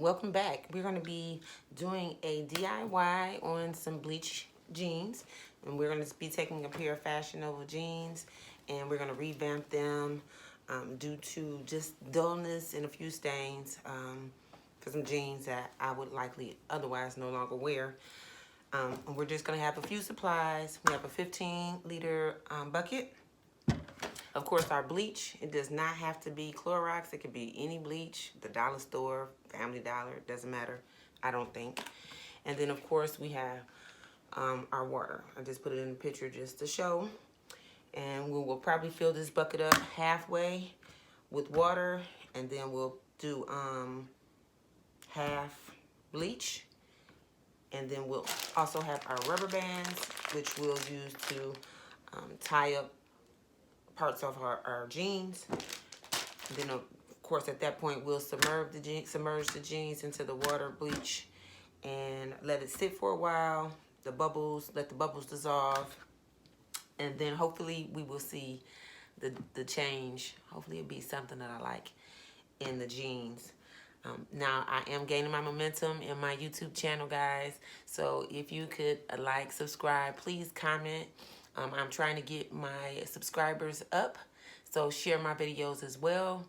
welcome back. We're going to be doing a DIY on some Bleach jeans, and we're going to be taking a pair of Fashion Nova jeans and we're going to revamp them due to just dullness and a few stains for some jeans that I would likely otherwise no longer wear. And we're just going to have a few supplies. We have a 15-liter bucket. Of course, our bleach, it does not have to be Clorox. It could be any bleach, the dollar store, Family Dollar, it doesn't matter, I don't think. And then, of course, we have our water. I just put it in the picture just to show. And we will probably fill this bucket up halfway with water, and then we'll do half bleach. And then we'll also have our rubber bands, which we'll use to tie up parts of our jeans. And then, of course, at that point, we'll submerge the jeans into the water bleach and let it sit for a while. Let the bubbles dissolve. And then hopefully we will see the change. Hopefully it'll be something that I like in the jeans. Now, I am gaining my momentum in my YouTube channel, guys. So if you could like, subscribe, please comment. I'm trying to get my subscribers up, so share my videos as well.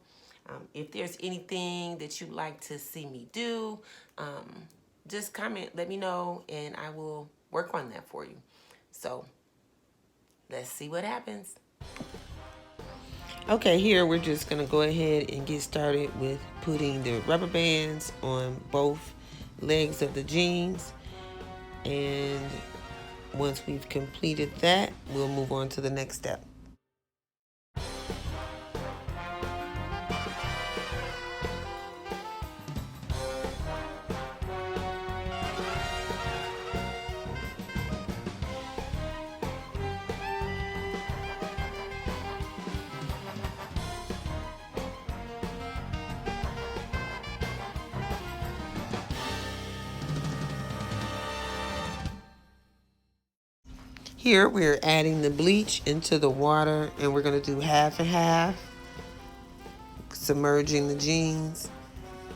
If there's anything that you'd like to see me do, just comment, let me know, and I will work on that for you. So let's see what happens. Okay, here we're just gonna go ahead and get started with putting the rubber bands on both legs of the jeans. And once we've completed that, we'll move on to the next step. Here we're adding the bleach into the water, and we're going to do half and half, submerging the jeans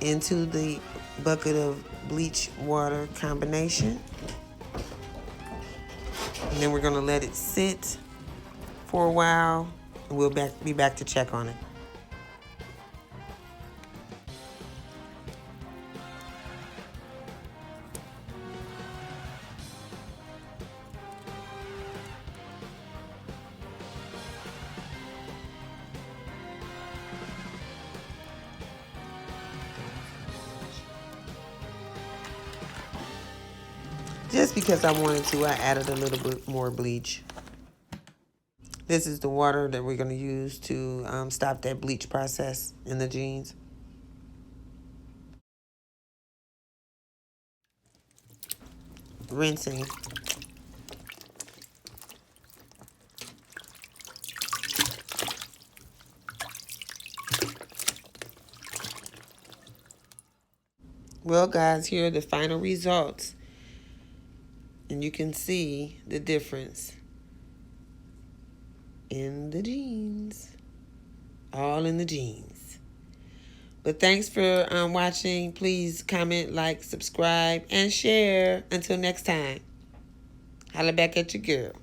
into the bucket of bleach water combination. And then we're going to let it sit for a while, and we'll be back to check on it. Just because I wanted to, I added a little bit more bleach. This is the water that we're going to use to stop that bleach process in the jeans. Rinsing. Well, guys, here are the final results. And you can see the difference in the jeans. All in the jeans. But thanks for watching. Please comment, like, subscribe, and share. Until next time. Holla back at your girl.